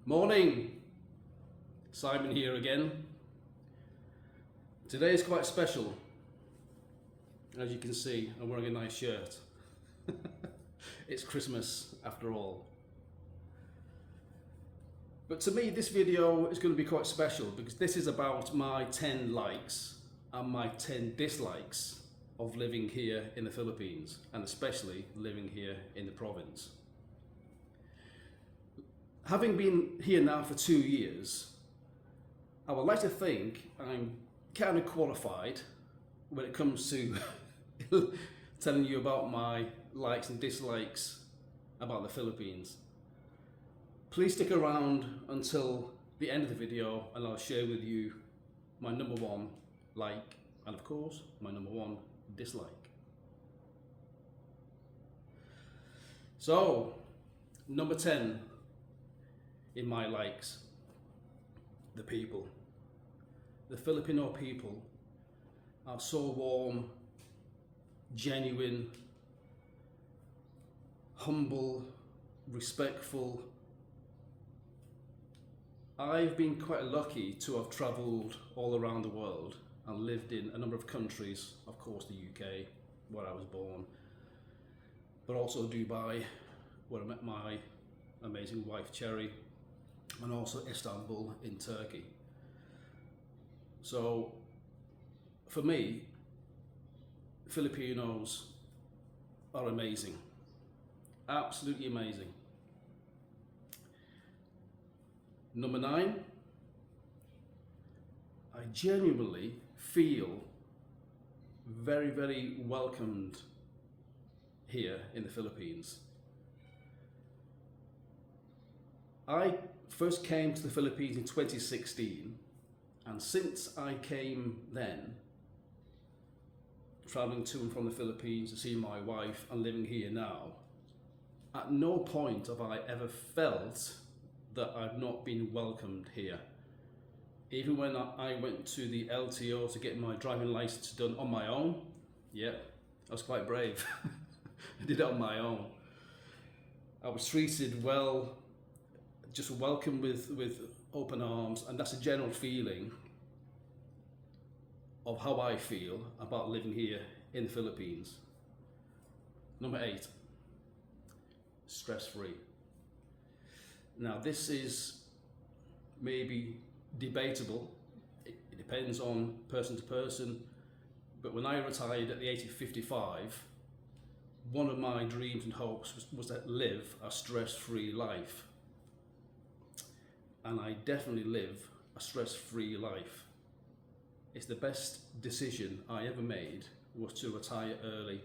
Morning, Simon here again. Today is quite special. As you can see, I'm wearing a nice shirt. It's Christmas after all. But to me, this video is going to be quite special because this is about my 10 likes and my 10 dislikes of living here in the Philippines, and especially living here in the province. Having been here now for 2 years, I would like to think I'm kind of qualified when it comes to telling you about my likes and dislikes about the Philippines. Please stick around until the end of the video and I'll share with you my number one like and of course my number one dislike. So, number 10 in my likes, the people. The Filipino people are so warm, genuine, humble, respectful. I've been quite lucky to have travelled all around the world and lived in a number of countries, of course the UK, where I was born, but also Dubai, where I met my amazing wife Cherry, and also Istanbul in Turkey. So for me, Filipinos are amazing, absolutely amazing. Number 9, I genuinely feel very, very welcomed here in the Philippines. I first came to the Philippines in 2016, and since I came then, travelling to and from the Philippines to see my wife and living here now, at no point have I ever felt that I've not been welcomed here. Even when I went to the LTO to get my driving license done on my own, yeah, I was quite brave. I did it on my own. I was treated well, just welcomed with open arms, and that's a general feeling of how I feel about living here in the Philippines. Number 8, stress-free. Now this is maybe debatable, it depends on person to person, but when I retired at the age of 55, one of my dreams and hopes was to live a stress-free life. And I definitely live a stress-free life. It's the best decision I ever made was to retire early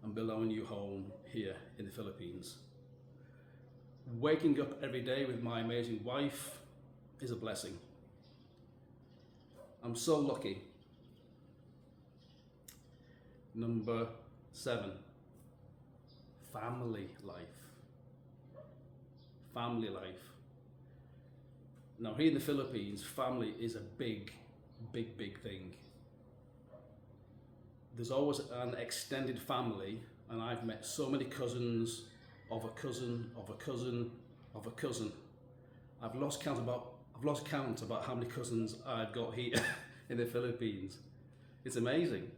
and build our new home here in the Philippines. Waking up every day with my amazing wife is a blessing. I'm so lucky. Number 7, family life. Family life. Now here in the Philippines, family is a big thing. There's always an extended family, and I've met so many cousins of a cousin of a cousin of a cousin. I've lost count about how many cousins I've got here in the Philippines. It's amazing.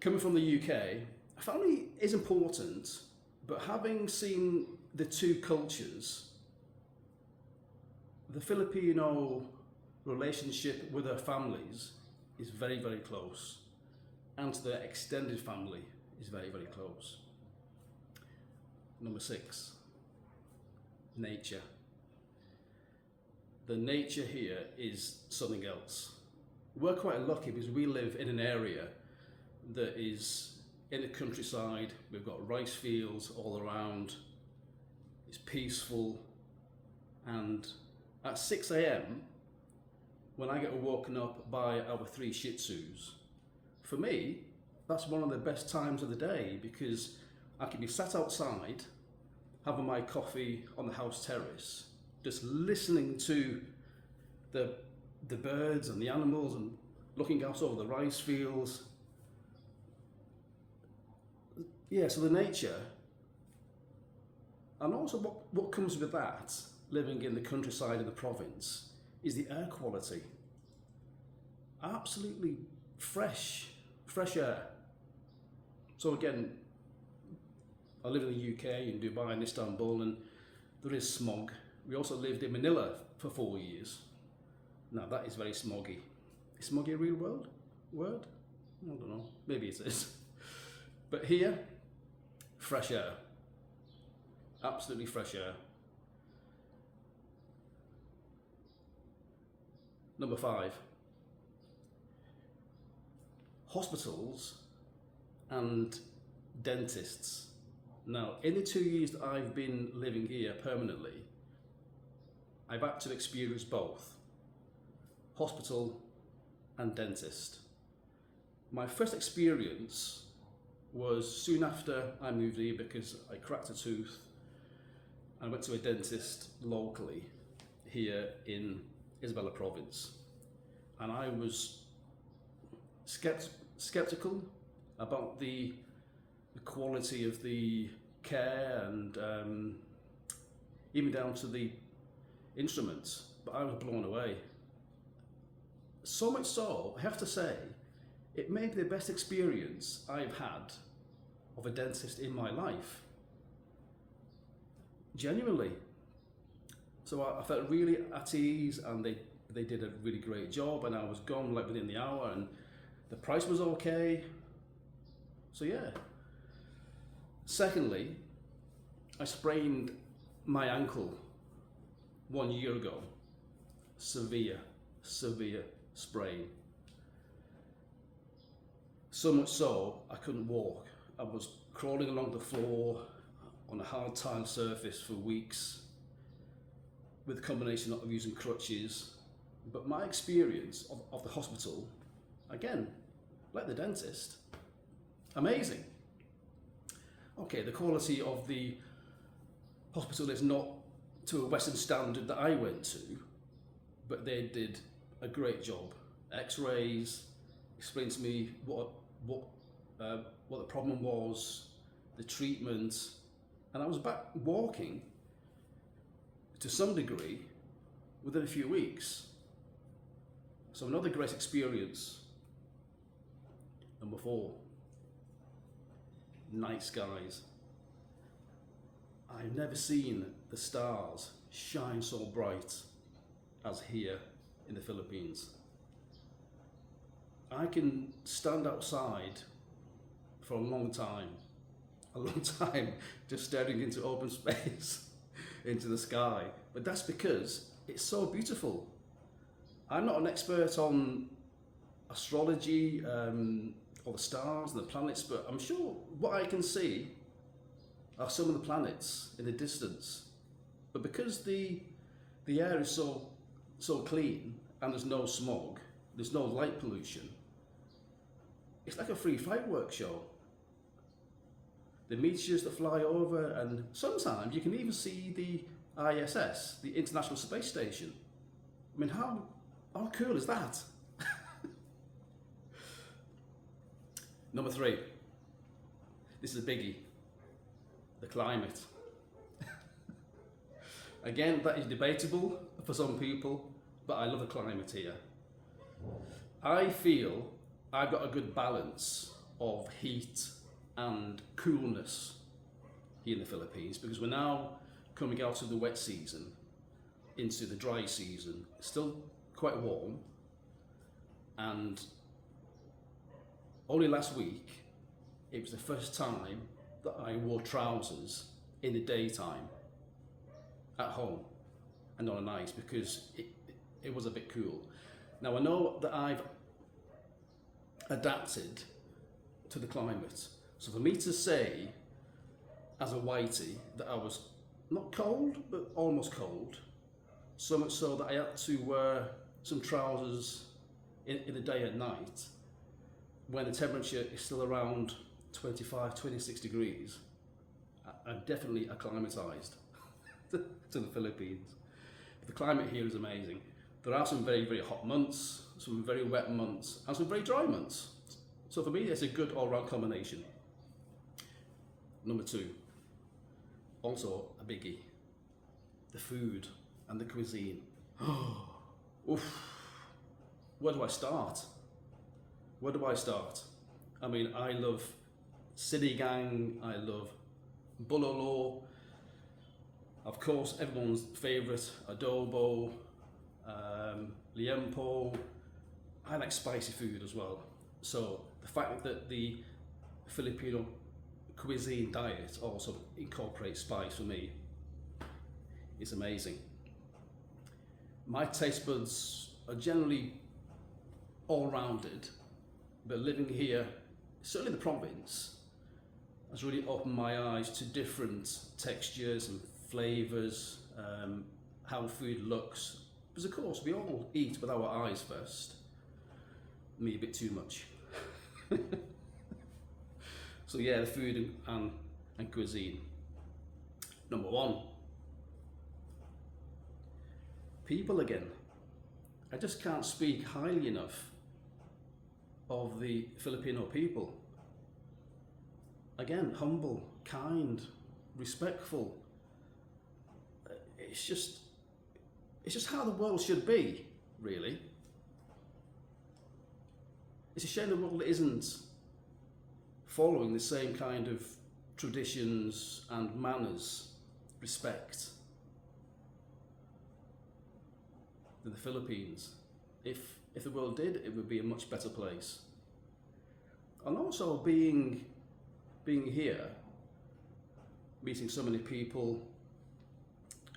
Coming from the UK, family is important, but having seen the two cultures, the Filipino relationship with their families is very, very close, and to their extended family is very, very close. Number 6, nature. The nature here is something else. We're quite lucky because we live in an area that is in the countryside. We've got rice fields all around. It's peaceful, and at 6 a.m, when I get woken up by our 3 Shih Tzus, for me, that's one of the best times of the day because I can be sat outside, having my coffee on the house terrace, just listening to the birds and the animals and looking out over the rice fields. Yeah, so the nature And also what comes with that, living in the countryside in the province, is the air quality. Absolutely fresh air. So again, I live in the UK, in Dubai and Istanbul, and there is smog. We also lived in Manila for 4 years. Now that is very smoggy. Is smoggy a real word? I don't know, maybe it is. But here, fresh air. Absolutely fresh air. Number 5. Hospitals and dentists. Now, in the 2 years that I've been living here permanently, I've had to experience both, hospital and dentist. My first experience was soon after I moved here because I cracked a tooth. I went to a dentist locally here in Isabella province, and I was skeptical about the quality of the care and even down to the instruments, but I was blown away. So much so, I have to say, it may be the best experience I've had of a dentist in my life. Genuinely. So I felt really at ease, and they did a really great job, and I was gone like within the hour, and the price was okay. So yeah. Secondly, I sprained my ankle 1 year ago. Severe sprain. So much so, I couldn't walk. I was crawling along the floor on a hard tile surface for weeks with a combination of using crutches. But my experience of the hospital, again, like the dentist, amazing. Okay, the quality of the hospital is not to a Western standard that I went to, but they did a great job. X-rays, explained to me what the problem was, the treatment, and I was back walking to some degree within a few weeks. So another great experience. Number 4, night skies. I've never seen the stars shine so bright as here in the Philippines. I can stand outside for a long time, just staring into open space, into the sky. But that's because it's so beautiful. I'm not an expert on astrology or the stars and the planets, but I'm sure what I can see are some of the planets in the distance. But because the air is so clean and there's no smog, there's no light pollution, it's like a free fireworks show. The meteors that fly over, and sometimes you can even see the ISS, the International Space Station. I mean, how cool is that? Number 3, this is a biggie, the climate. Again, that is debatable for some people, but I love the climate here. I feel I've got a good balance of heat and coolness here in the Philippines, because we're now coming out of the wet season into the dry season. It's still quite warm, and only last week it was the first time that I wore trousers in the daytime at home and on ice, because it was a bit cool. Now I know that I've adapted to the climate, so for me to say as a whitey that I was not cold but almost cold, so much so that I had to wear some trousers in the day and night when the temperature is still around 25, 26 degrees, I'm definitely acclimatized to the Philippines. The climate here is amazing. There are some very, very hot months, some very wet months, and some very dry months. So for me, it's a good all-round combination. Number 2, also a biggie, the food and the cuisine. Oof. Where do I start? Where do I start? I mean, I love sinigang, I love bulalo, of course everyone's favourite, adobo, liempo. I like spicy food as well. So the fact that the Filipino cuisine diet also incorporates spice for me is amazing. My taste buds are generally all-rounded, but living here, certainly in the province, has really opened my eyes to different textures and flavours, how food looks. Because of course we all eat with our eyes first. Me a bit too much. So yeah, the food and cuisine. Number one, people again. I just can't speak highly enough of the Filipino people. Again, humble, kind, respectful. It's just how the world should be, really. It's a shame the world isn't following the same kind of traditions and manners, respect, than the Philippines. If the world did, it would be a much better place. And also being here, meeting so many people,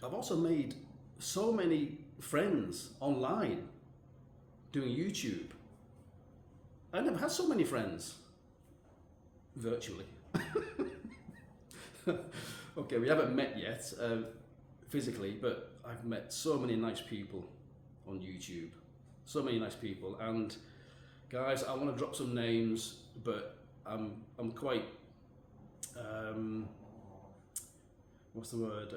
I've also made so many friends online doing YouTube. I never had so many friends virtually. Okay, we haven't met yet physically, but I've met so many nice people on YouTube. So many nice people. And guys, I want to drop some names, but I'm quite what's the word?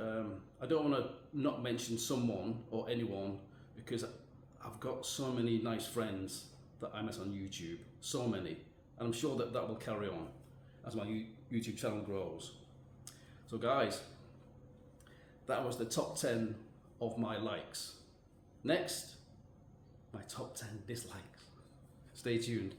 I don't want to not mention someone or anyone, because I've got so many nice friends that I met on YouTube, so many, and I'm sure that will carry on as my YouTube channel grows. So guys, that was the top 10 of my likes. Next, my top 10 dislikes. Stay tuned.